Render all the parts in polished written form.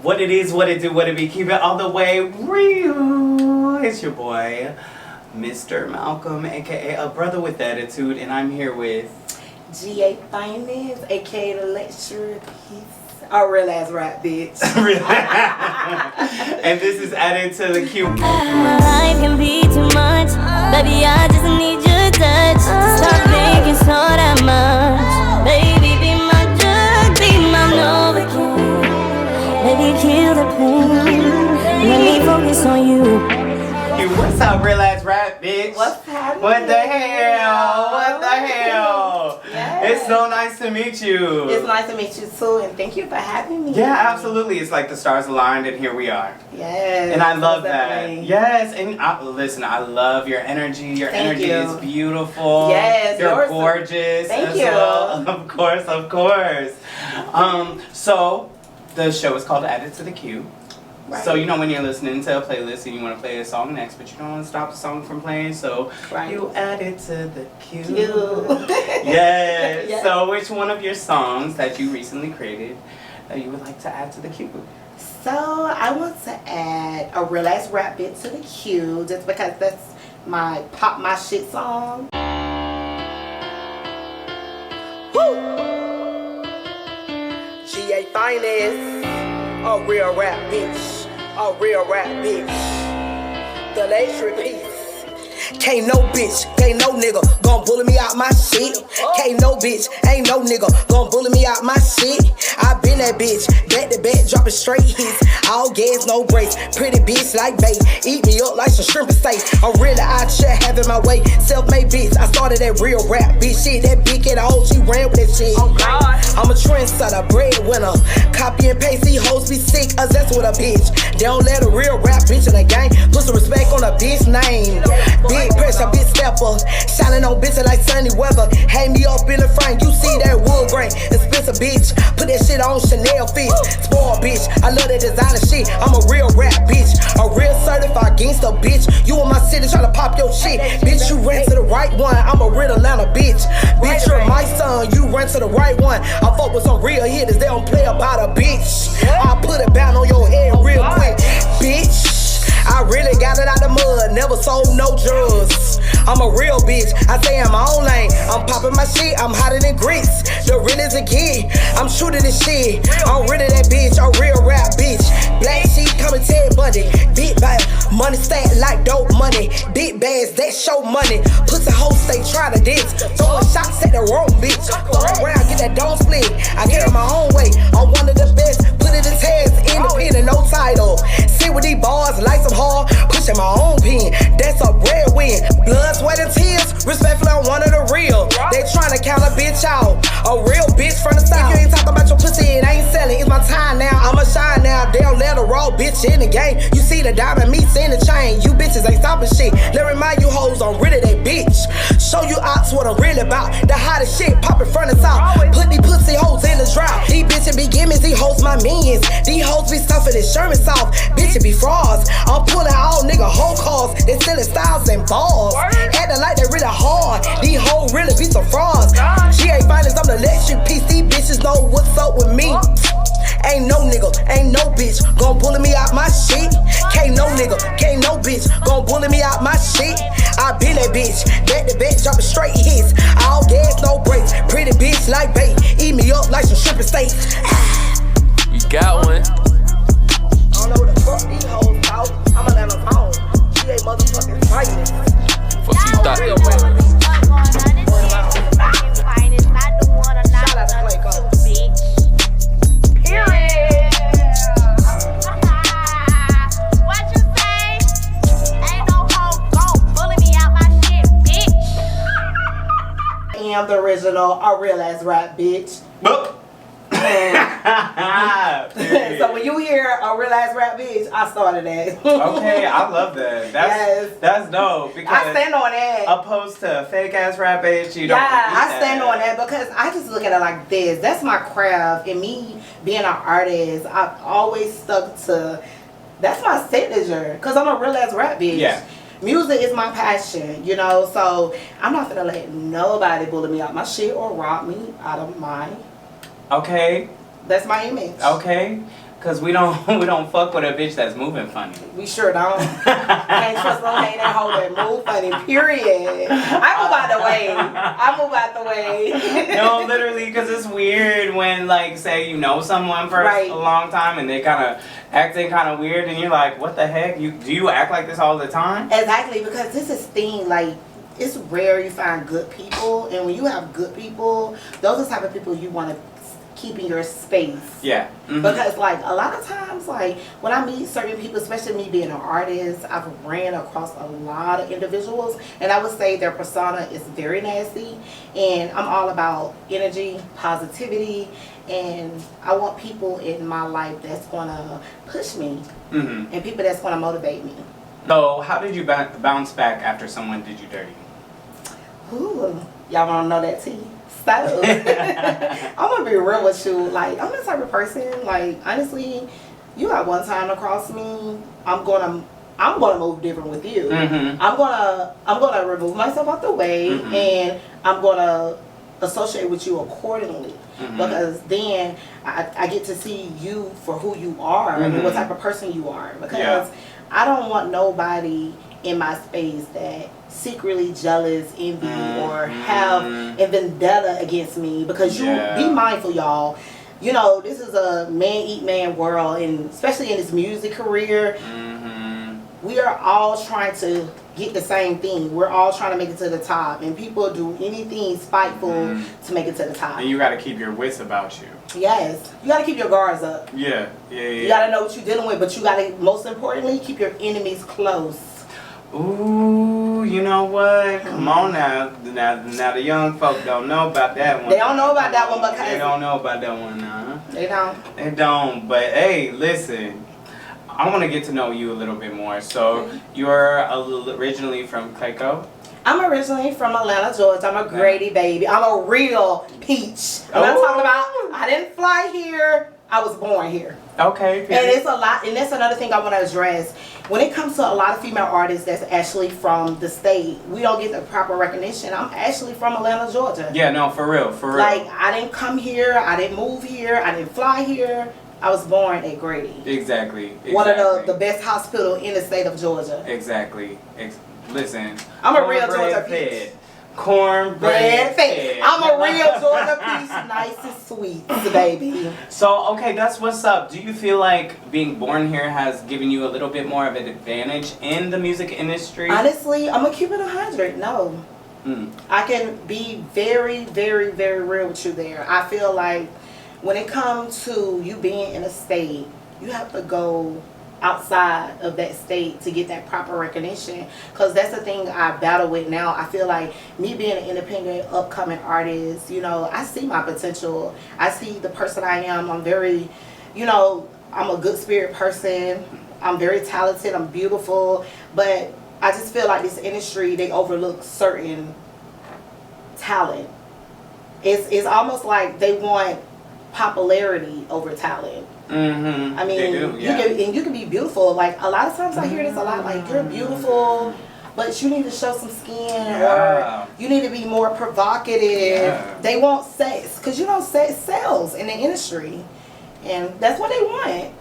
What it is, what it do, what it be, keep it all the way real. It's your boy, Mr. Malcolm, aka A Brother with Attitude, and I'm here with GA Finance, aka the lecturer piece. I realize right, bitch. And this is added to the queue. My life can be too much, baby. I just need your touch. Stop thinking so that much, baby. Be my drug, be my Novocaine. Baby, kill the pain. Let me focus on you. What's up, real ass rap bitch? What's happening? What the hell? What the hell? Yes. It's so nice to meet you. It's nice to meet you too, and thank you for having me. Yeah, absolutely. It's like the stars aligned, and here we are. Yes. And I love that. definitely. Yes, and listen, I love your energy. Your Thank energy you. is beautiful. Yes, you're yours- gorgeous. Thank as you. Well. Of course, of course. So the show is called Added to the Queue. Right. So you know when you're listening to a playlist and you want to play a song next, but you don't want to stop the song from playing, so Right. you add it to the queue. Yes. Yes. So which one of your songs that you recently created that you would like to add to the queue? So I want to add a real ass rap bit to the queue, just because that's my pop my shit song. Woo! GA Finest, a real rap bitch, a real rap bitch. The latest piece. Can't no bitch, can't no nigga gon' bully me out my shit. Can't no bitch, ain't no nigga gon' bully me out my shit. I been that bitch, back to back, dropping straight hits. All gas, no brakes, pretty bitch like bait. Eat me up like some shrimp and steak. I'm really out here having my way. Self-made bitch, I started that real rap bitch shit. That big head hoe, she ran with that shit. Oh God, I'm a trendsetter, breadwinner. Copy and paste, these hoes be sick, that's with a bitch. They don't let a real rap bitch in the game. Put some respect on a bitch name. Big pressure, bitch stepper. Shining on bitches like sunny weather. Hang me up in the frame, you see that wood grain. Expensive bitch, put that shit on Chanel feet. Spoiled bitch, I love that designer shit. I'm a real rap bitch, a real certified gangster bitch. You in my city tryna pop your shit. Bitch, you ran to the right one. I'm a real Atlanta bitch. Bitch, you're my son, you ran to the right one. I fuck with some real hitters, they don't play about a bitch. I put it down on your head real quick, bitch. I really got it out the mud, never sold no drugs. I'm a real bitch, I stay in my own lane. I'm popping my shit, I'm hotter than grits. The real as a kid, I'm shooting this shit. I'm really that bitch, a real rap bitch. Black sheep coming Ted Bundy. Big bag, money stacked like dope money. Big bags, that show money. Pussy hoes stay trying to diss. Throwing shots at the wrong bitch. Throw around, get that dome split. I get it my own way, I'm one of the best. Put it in his hands, independent, no title. Sit with these bars, like some hard, pushing my own pen. That's a rare win. Blood, sweat, and tears. Respectfully, I'm one of the real. They trying to count a bitch out. A real bitch from the south. If you ain't talking about your pussy, it ain't selling. It's my time now. I'ma shine now. They don't let a raw bitch in the game. You see the diamond, me seeing the chain. You bitches ain't stopping shit. Let me remind you hoes, I'm really that bitch. Show you ops what I'm really about. The hottest shit poppin' front and south. Put these pussy hoes in the drought. These bitches be gimmicks, these hoes my minions. These hoes be stuffing this Sherman South. Bitches be frauds. I'm pulling all nigga whole cars. They selling styles and balls. Acting like they really hard. These hoes really be some frauds. GA Finance, I'm the electric piece. These bitches know what's up with me. Ain't no nigga, ain't no bitch gon' bully me out my shit. Can't no nigga, can't no bitch gon' bully me out my shit. I been that bitch, back to back, dropping straight hits. All gas, no brakes, pretty bitch like bait. Eat me up like some shrimp and steak. We got one. I don't know what the fuck these hoes out. I'm a land of home. She ain't motherfucking fighting. Fuck you thought they were. Shout out to Clay Cole. I am the original, a real ass rap bitch. Boop. So when you hear a real ass rap bitch, I started that. Okay, I love that. That's dope because I stand on that. opposed to fake ass rap bitch, you don't. Yeah, believe I stand on that because I just look at it like this. That's my craft, and me being an artist, I've always stuck to. That's my signature because I'm a real ass rap bitch. Yeah. Music is my passion, you know, so I'm not gonna let nobody bully me out my shit or rob me out of mine. Okay. That's my image. Okay. Cause we don't fuck with a bitch that's moving funny. We sure don't. Can't trust no man that hoe that move funny, period. I move out the way. I move out the way. No, literally, because it's weird when, like, say you know someone for Right. a long time and they kind of acting kind of weird, and you're like, what the heck? Do you act like this all the time? Exactly, because this is thing, like, it's rare you find good people, and when you have good people, those are the type of people you want to keep in your space. Yeah. Mhm. Because, like, a lot of times, like, when I meet certain people, especially me being an artist, I've ran across a lot of individuals, and I would say their persona is very nasty, and I'm all about energy, positivity, and I want people in my life that's going to push me, Mhm. and people that's going to motivate me. So, how did you bounce back after someone did you dirty? Ooh, y'all want to know that tea? So, I'm going to be real with you. Like, I'm the type of person, like, honestly, you got one time to cross me, I'm gonna move different with you. Mhm. I'm gonna remove myself out the way, Mhm. and I'm gonna associate with you accordingly. Mhm. Because then I get to see you for who you are and what Mhm. type of person you are. Because Yeah. I don't want nobody in my space that secretly jealous, envy, or have a vendetta against me. Because you Yeah. be mindful, y'all. You know, this is a man eat man world, and especially in this music career, Mhm. we are all trying to get the same thing. We're all trying to make it to the top, and people do anything spiteful to make it to the top. And you got to keep your wits about you. Yes, you got to keep your guards up. Yeah. You got to know what you're dealing with, but you got to, most importantly, keep your enemies close. Ooh, you know what? Come on now. Now the young folk don't know about that one. They don't know about that one because they don't know about that one, they don't. They don't. But hey, listen. I want to get to know you a little bit more. So you're originally from Clayco? I'm originally from Atlanta, Georgia. I'm a Grady baby. I'm a real peach. I'm not Ooh. talking about, I didn't fly here. I was born here. Okay. And it's a lot, and that's another thing I want to address. When it comes to a lot of female artists that's actually from the state, we don't get the proper recognition. I'm actually from Atlanta, Georgia. Yeah, no, for real, for real. Like, I didn't come here, I didn't move here, I didn't fly here. I was born at Grady. Exactly. One of the best hospital in the state of Georgia. Exactly. Listen. I'm a real cornbread Georgia peach. fed. Cornbread Red fed. face. I'm a real Georgia peach, nice and sweet, baby. So, okay, that's what's up. Do you feel like being born here has given you a little bit more of an advantage in the music industry? Honestly, I'm gonna keep it 100. No. I can be very, very, very real with you there. I feel like when it comes to you being in a state, you have to go outside of that state to get that proper recognition, because that's the thing I battle with now. I feel like me being an independent upcoming artist, you know, I see my potential. I see the person I am. I'm very, you know, I'm a good spirit person. I'm very talented. I'm beautiful, but I just feel like this industry, they overlook certain talent. It's almost like they want popularity over talent. Mm-hmm. I mean, they do, yeah. you can be beautiful. Like, a lot of times I hear this a lot, like, you're beautiful, but you need to show some skin, Yeah. or you need to be more provocative. Yeah. They want sex, because you know sex sells in the industry, and that's what they want.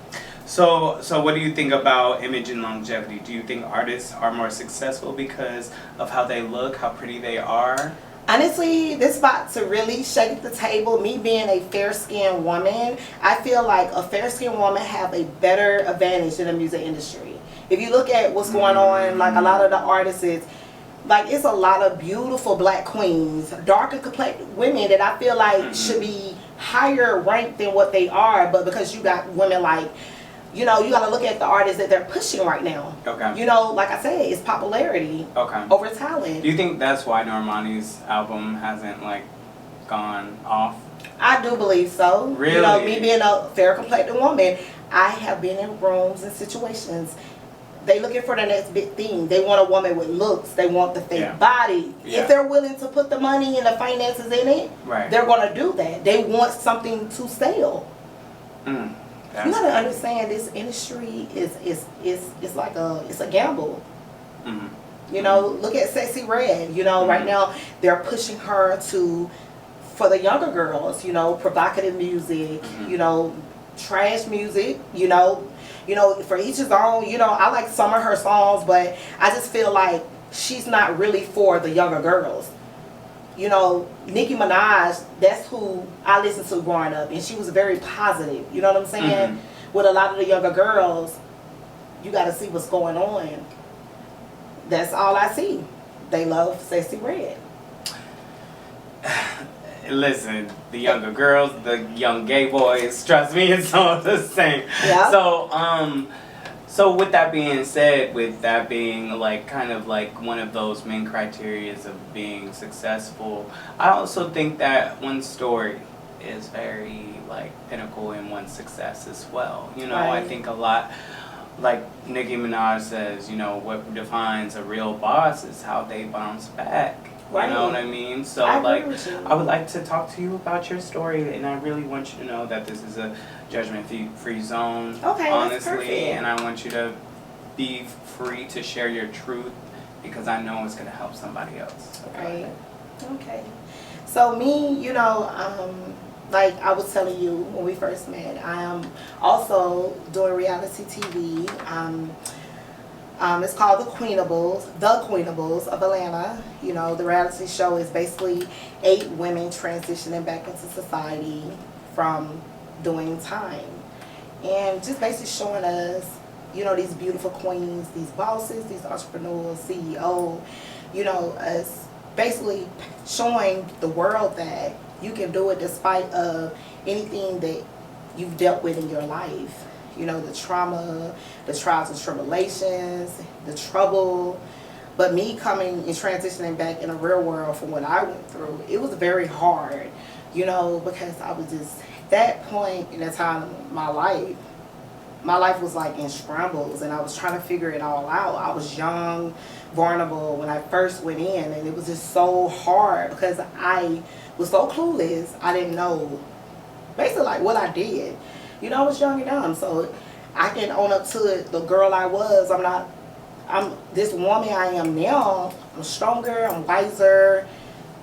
So what do you think about image and longevity? Do you think artists are more successful because of how they look, how pretty they are? Honestly, this about to really shake the table. Me being a fair-skinned woman, I feel like a fair-skinned woman have a better advantage in the music industry. If you look at what's going on, like a lot of the artists, like, it's a lot of beautiful black queens, darker complexion women that I feel like should be higher ranked than what they are, but because you got women like, you know, you got to look at the artists that they're pushing right now. Okay. You know, like I said, it's popularity over talent. Do you think that's why Normani's album hasn't, like, gone off? I do believe so. Really? You know, me being a fair complected woman, I have been in rooms and situations. They looking for the next big thing. They want a woman with looks. They want the fake body. Yeah. If they're willing to put the money and the finances in it, Right. they're going to do that. They want something to sell. You gotta understand, this industry is like it's a gamble. You know, look at Sexy Red. You know, right now they're pushing her for the younger girls. You know, provocative music. You know, trash music, you know, for each his own. You know, I like some of her songs, but I just feel like she's not really for the younger girls. You know, Nicki Minaj, that's who I listened to growing up, and she was very positive. You know what I'm saying? With a lot of the younger girls, you got to see what's going on. That's all I see. They love Sexy Red. Listen, the younger girls, the young gay boys, trust me, it's all the same. Yeah. So with that being said, with that being like kind of like one of those main criterias of being successful, I also think that one story is very like pinnacle in one's success as well. You know, I Right. think a lot, like Nicki Minaj says, you know, what defines a real boss is how they bounce back. Right. You know what I mean? So I agree like, with you. I would like to talk to you about your story, and I really want you to know that this is a judgment-free zone. Okay, that's honestly, perfect. and I want you to be free to share your truth because I know it's gonna help somebody else. Right. Okay. So me, you know, like I was telling you when we first met, I am also doing reality TV. It's called The Queenables of Atlanta. You know, the reality show is basically 8 women transitioning back into society from doing time. And just basically showing us, you know, these beautiful queens, these bosses, these entrepreneurs, CEO, you know, us basically showing the world that you can do it despite of anything that you've dealt with in your life. You know, the trauma, the trials and tribulations, the trouble. But me coming and transitioning back in the real world from what I went through, it was very hard, you know, because I was just, that point in the time of my life was like in scrambles, and I was trying to figure it all out. I was young, vulnerable when I first went in, and it was just so hard because I was so clueless. I didn't know basically like what I did. You know, I was young and dumb, so I can own up to it. The girl I was, I'm this woman I am now. I'm stronger, I'm wiser,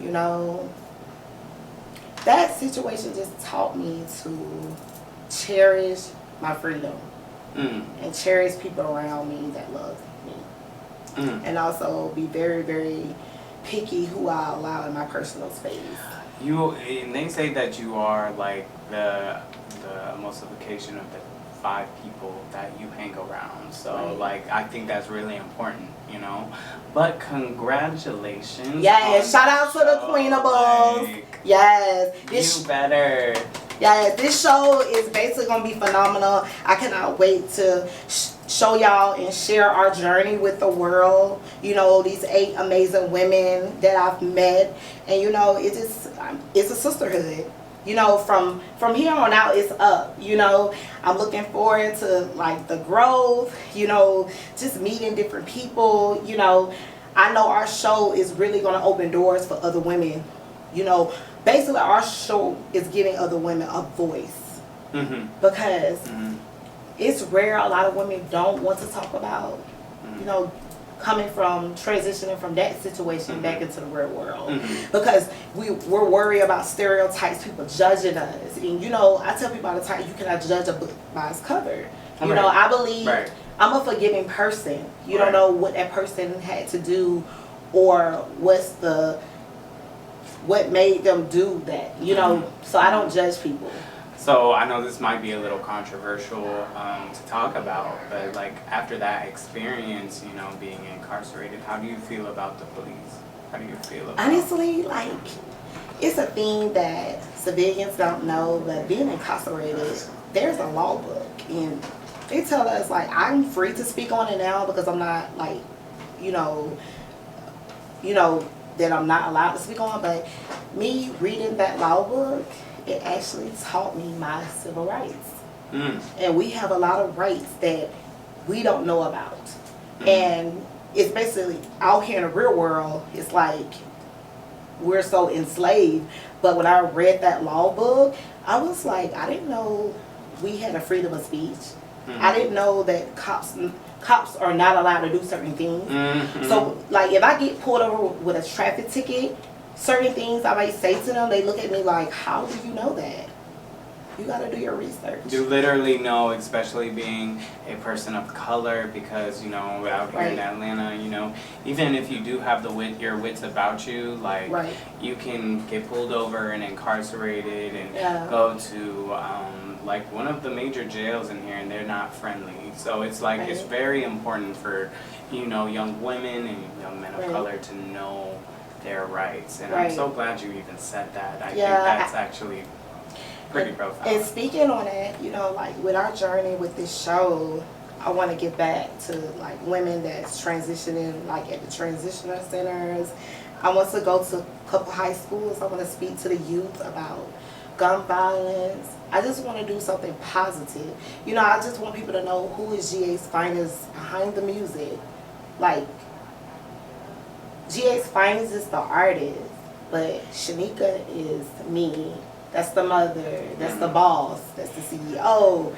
you know. That situation just taught me to cherish my freedom and cherish people around me that love me. And also be very, very picky who I allow in my personal space. And they say that you are like the multiplication of the 5 people that you hang around. So Right. like I think that's really important, you know. But congratulations. Yes, on shout out to the show. Queenables. Like, Yes, you better. this show is basically gonna be phenomenal. I cannot wait to show y'all and share our journey with the world. You know, these 8 amazing women that I've met, and you know, it's a sisterhood. You know, from here on out, it's up. You know, I'm looking forward to like the growth. You know, just meeting different people. You know, I know our show is really gonna open doors for other women. You know, basically our show is giving other women a voice because it's rare. A lot of women don't want to talk about, you know, coming from transitioning from that situation back into the real world because we're worried about stereotypes, people judging us. And you know, I tell people all the time, you cannot judge a book by its cover. You know, I believe I'm a forgiving person. You don't know what that person had to do or what made them do that, you know, so I don't judge people. So I know this might be a little controversial to talk about, but like after that experience, you know, being incarcerated, how do you feel about the police? How do you feel about Honestly, like, it's a thing that civilians don't know, but being incarcerated, there's a law book, and they tell us, like, I'm free to speak on it now because I'm not, like, you know, that I'm not allowed to speak on, but me reading that law book, it actually taught me my civil rights. And we have a lot of rights that we don't know about. And it's basically out here in the real world, it's like we're so enslaved. But when I read that law book, I was like, I didn't know we had a freedom of speech. I didn't know that cops are not allowed to do certain things. So like if I get pulled over with a traffic ticket, certain things I might say to them, they look at me like, how do you know that? You gotta do your research. You literally know, especially being a person of color, because you know out here in Right. Atlanta, you know, even if you do have your wits about you, like Right. you can get pulled over and incarcerated and Yeah. go to like one of the major jails in here, and they're not friendly. So it's like it's Right. very important for young women and young men of Right. color to know their rights. And I'm Right. so glad you even said that. I Yeah, think that's actually pretty profound. And speaking on that, like with our journey with this show, I want to get back to like women that's transitioning, like at the transitional centers. I want to go to a couple high schools. I want to speak to the youth about gun violence. I just want to do something positive. I just want people to know who is GA's Finest behind the music. Like, GA's Finest is the artist, but Shanika is me. That's the mother. That's the boss. That's the CEO.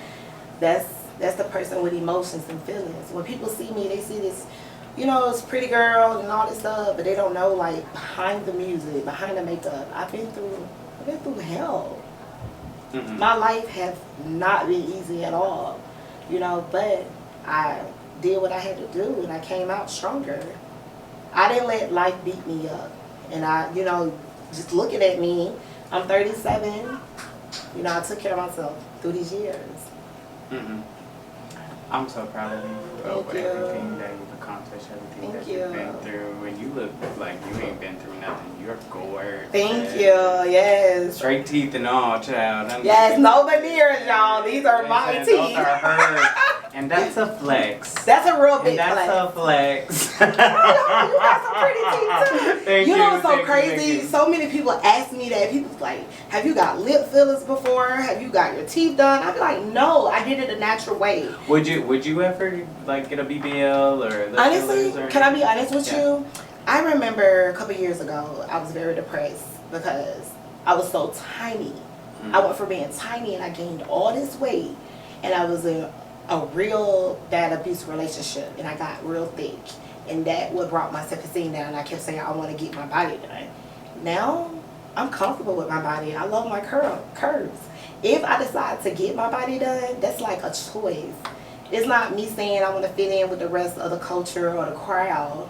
That's the person with emotions and feelings. When people see me, they see this, this pretty girl and all this stuff, but they don't know like behind the music, behind the makeup. I've been through hell. Mhm. My life has not been easy at all, but I did what I had to do and I came out stronger. I didn't let life beat me up. And just looking at me, I'm 37. I took care of myself through these years. Mhm. I'm so proud of you Thank for you. everything that you've accomplished, everything Thank that you've you. been through. And you look like you ain't been through nothing. You're gorgeous. Thank you. Yes. Straight teeth and all, child. Yes, no veneers, y'all. These are my Those teeth. are hers. And that's a flex. That's a real big And that's flex. a flex. You got some pretty teeth too. Thank You know what's so thank you, crazy? thank you. So many people ask me that. People's like, have you got lip fillers before? Have you got your teeth done? I'd be like, no, I did it a natural way. Would you ever like get a BBL or lip Honestly, fillers or can I be honest with Yeah. you? I remember a couple years ago, I was very depressed because I was so tiny. Mhm. I went from being tiny and I gained all this weight, and I was in a real bad abusive relationship, and I got real thick, and that what brought my self-esteem down. I kept saying I want to get my body done. Now I'm comfortable with my body. I love my curves. If I decide to get my body done, that's like a choice. It's not me saying I want to fit in with the rest of the culture or the crowd.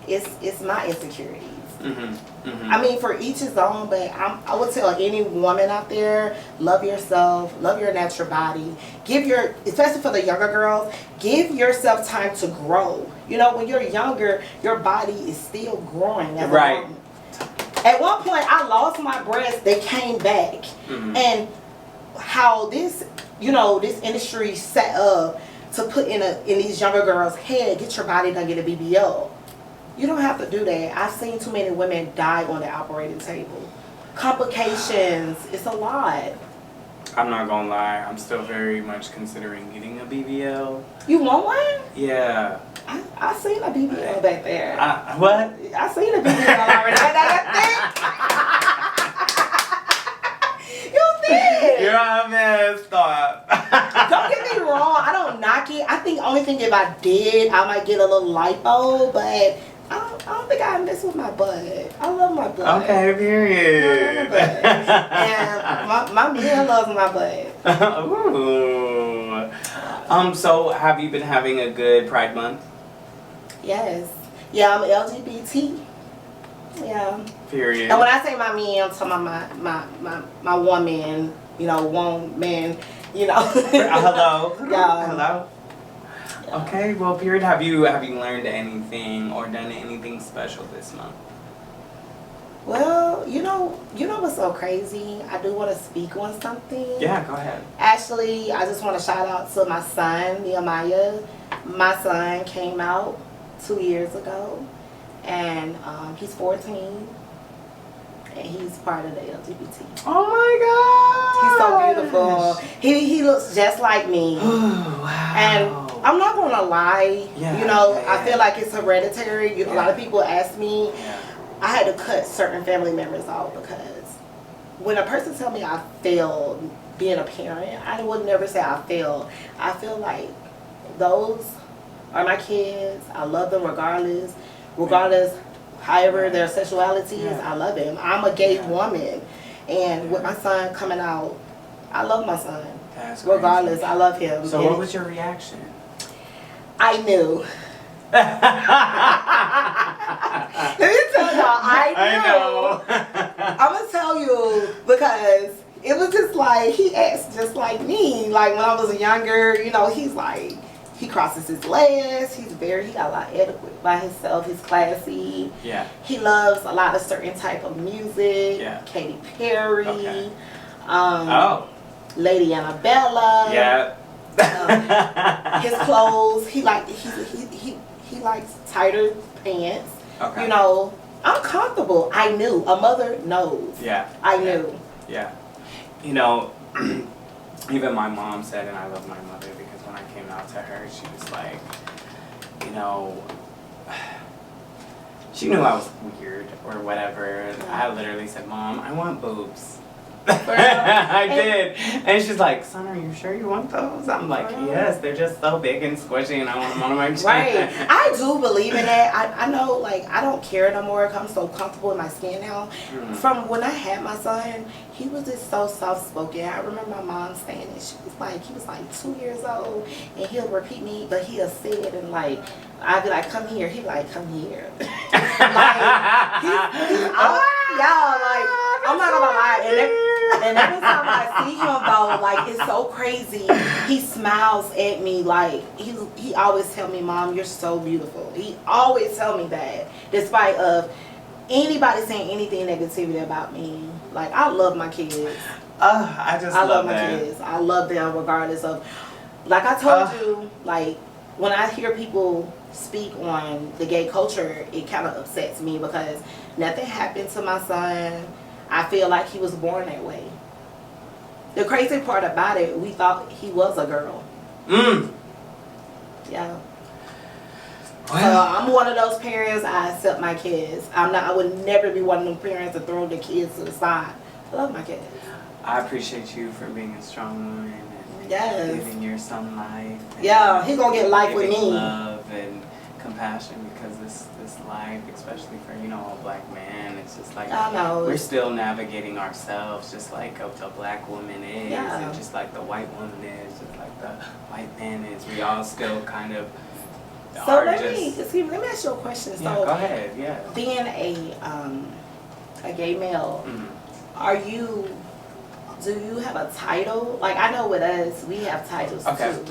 It's my insecurities. Mhm. Mhm. I mean, for each his own, but I would tell any woman out there, love yourself, love your natural body. Especially for the younger girls, give yourself time to grow. When you're younger, your body is still growing. As a Right. woman. At one point, I lost my breasts. They came back. Mhm. And how this industry set up to put in these younger girls' head, get your body done, get a BBL. You don't have to do that. I've seen too many women die on the operating table. Complications, it's a lot. I'm not gonna lie, I'm still very much considering getting a BBL. You want one? Yeah. I seen a BBL back there. What? I seen a BBL already. You think? You're a messed up. Don't get me wrong, I don't knock it. I think only thing if I did, I might get a little lipo, but I don't think I mess with my butt. I love my butt. Okay, I love period. my butt. And my man loves my butt. Ooh. So have you been having a good Pride Month? Yes. Yeah, I'm LGBT. Yeah. Period. And when I say my man, I'm talking about my woman, one man, Hello. Yeah. Hello. Okay, well, period. Have you learned anything or done anything special this month? Well, you know what's so crazy? I do want to speak on something. Yeah, go ahead. Actually, I just want to shout out to my son, Nehemiah. My son came out 2 years ago, and he's 14, and he's part of the LGBT. Oh my God. He's so beautiful. He looks just like me. Wow. And I'm not gonna lie, Yeah, I feel like it's hereditary. A lot of people ask me. Yeah. I had to cut certain family members out because when a person tell me I failed being a parent, I would never say I failed. I feel like those are my kids. I love them regardless however their sexuality is. Yeah. I love them. I'm a gay Yeah. woman, and with my son coming out, I love my son. That's crazy. Regardless, I love him. So And what was your reaction? I knew. Let me tell y'all, I know. I'm gonna tell you because it was just like he acts just like me. Like when I was younger, you know, he's like he crosses his legs. He got a lot of etiquette by himself. He's classy. Yeah. He loves a lot of certain type of music. Yeah. Katy Perry. Okay. Oh. Lady Annabella. Yeah. His clothes. He likes tighter pants. Okay. You know, I'm comfortable. I knew. A mother knows. Yeah. I knew. Yeah. You know, even my mom said, and I love my mother because when I came out to her, she was like, you know, she knew I was weird or whatever. I literally said, Mom, I want boobs. I did. And she's like, son, are you sure you want those? I'm like, yes, they're just so big and squishy and I want them on my chin. Right. I do believe in that. I know, like, I don't care no more. I'm so comfortable in my skin now. From when I had my son, he was just so soft-spoken. I remember my mom saying it. She was like, he was like 2 years old, and he'll repeat me, but he'll say it, and like, I'd be like, come here. He'd be like, come here. I'm not gonna lie. And every time I see him though, like it's so crazy. He smiles at me like he always tell me, Mom, you're so beautiful. He always tell me that, despite of anybody saying anything negativity about me. Like I love my kids. I love my that. kids. I love them regardless of. Like I told you, like when I hear people speak on the gay culture, it kind of upsets me because nothing happened to my son. I feel like he was born that way. The crazy part about it, we thought he was a girl. Yeah. So I'm one of those parents. I accept my kids. I would never be one of them parents to throw the kids to the side. I love my kids. I appreciate you for being a strong woman and living your son life. Yeah, he's gonna get life with me. Love and compassion because this life, especially for a black man, it's just like I know. We're still navigating ourselves, just like a black woman is, and just like the white woman is, just like the white man is. We all still kind of. So let me ask you a question. Yeah, so go ahead. Yeah. Being a gay male, do you have a title? Like I know with us, we have titles too.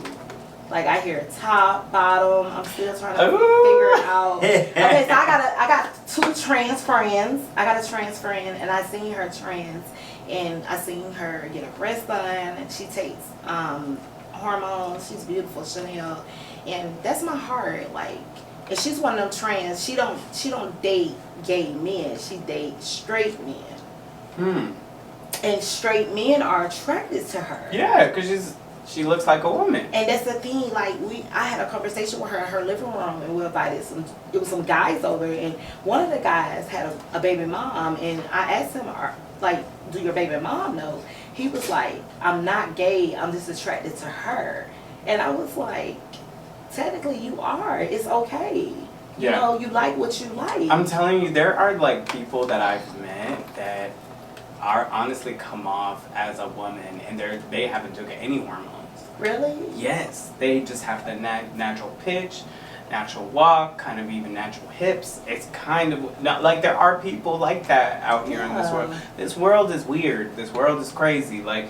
Like I hear top, bottom. I'm still trying to figure it out. Okay, so I got two trans friends. I got a trans friend, and I seen her trans, and I seen her get a breast done, and she takes hormones. She's beautiful, Chanel, and that's my heart. Like, and she's one of them trans. She don't date gay men. She dates straight men. And straight men are attracted to her. Yeah, because she looks like a woman. And that's the thing, like I had a conversation with her in her living room, and we invited some guys over, and one of the guys had a baby mom, and I asked him, like, do your baby mom know? He was like, I'm not gay, I'm just attracted to her. And I was like, technically you are, it's okay. You know, you like what you like. I'm telling you, there are like people that I've met that are honestly come off as a woman, and they haven't taken any hormones. Really? Yes, they just have the natural pitch, natural walk, kind of even natural hips. It's kind of not like there are people like that out here in this world. This world is weird. This world is crazy. Like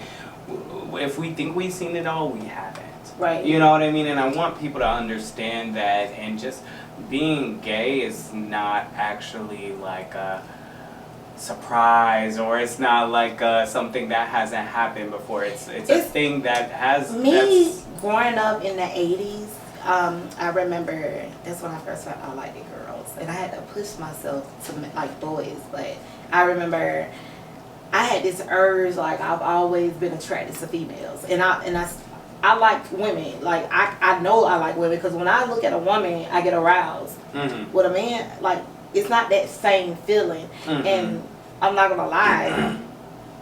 if we think we've seen it all, we haven't. Right. You know what I mean? And I want people to understand that, and just being gay is not actually like a surprise, or it's not like something that hasn't happened before. It's a thing that has. Growing up in the 80s, I remember that's when I first found out I liked girls, and I had to push myself to like boys. But I remember I had this urge, like I've always been attracted to females, and I like women. Like I know I like women because when I look at a woman, I get aroused. With a man, like it's not that same feeling. And I'm not gonna lie,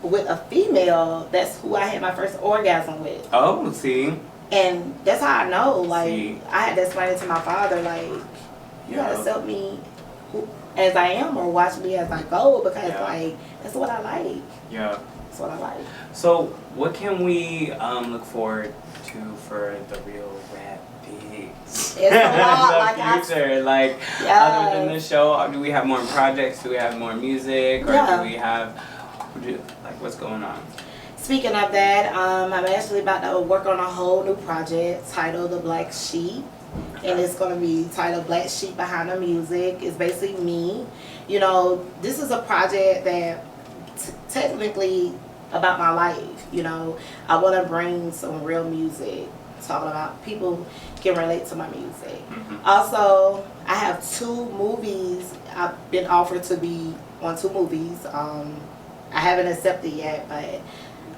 with a female, that's who I had my first orgasm with. Oh, see. And that's how I know. Like I had to explain it to my father. Like you gotta accept me as I am, or watch me as I go, because like that's what I like. Yeah. That's what I like. So, what can we look forward to for the Real Rap Bitch? It's a lot, the like I- future, like other than the show, do we have more projects? Do we have more music, or Yeah. do we have like what's going on? Speaking of that, I'm actually about to work on a whole new project titled The Black Sheep. And it's going to be titled Black Sheep Behind the Music. It's basically me. You know, this is a project that technically about my life. You know, I want to bring some real music, talking about people can relate to my music. Also, I have 2 movies. I've been offered to be on 2 movies. I haven't accepted yet, but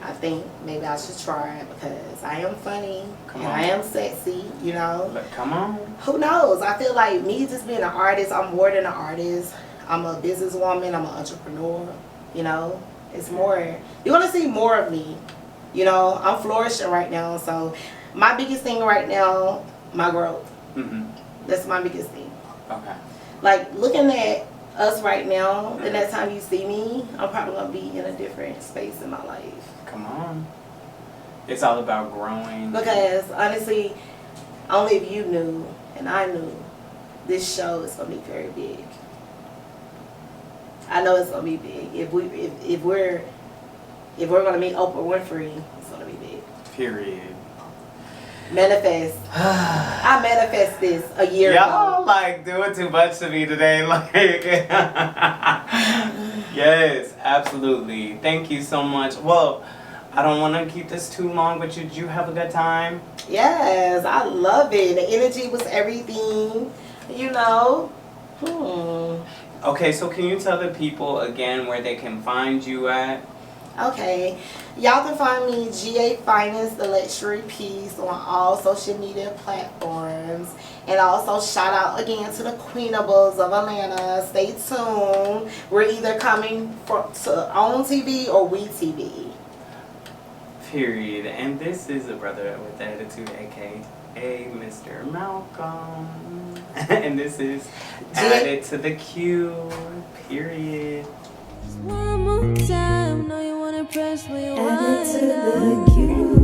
I think maybe I should try it because I am funny and I am sexy, you know. But come on. Who knows? I feel like me just being an artist, I'm more than an artist. I'm a businesswoman, I'm an entrepreneur, you know. It's more, you're going to see more of me. You know, I'm flourishing right now. So my biggest thing right now, my growth. That's my biggest thing. Okay. Like looking at us right now, the next time you see me, I'm probably going to be in a different space in my life. Come on. It's all about growing. Because honestly, only if you knew and I knew, this show is gonna be very big. I know it's gonna be big. If we're gonna meet Oprah Winfrey, it's gonna be big. Period. Manifest. I manifest this a year Y'all ago. like doing too much to me today. Like, yes, absolutely. Thank you so much. Well, I don't want to keep this too long, but did you have a good time? Yes, I love it. The energy was everything. You know. Okay, so can you tell the people again where they can find you at? Okay, y'all can find me GA Finest, the luxury piece, on all social media platforms. And also shout out again to the Queenables of Atlanta. Stay tuned. We're either coming to On TV or We TV. Period. And this is a brother with attitude, aka Mr. Malcolm. And this is Added to the Queue. Period. One more time, know you wanna press me. Added to the queue.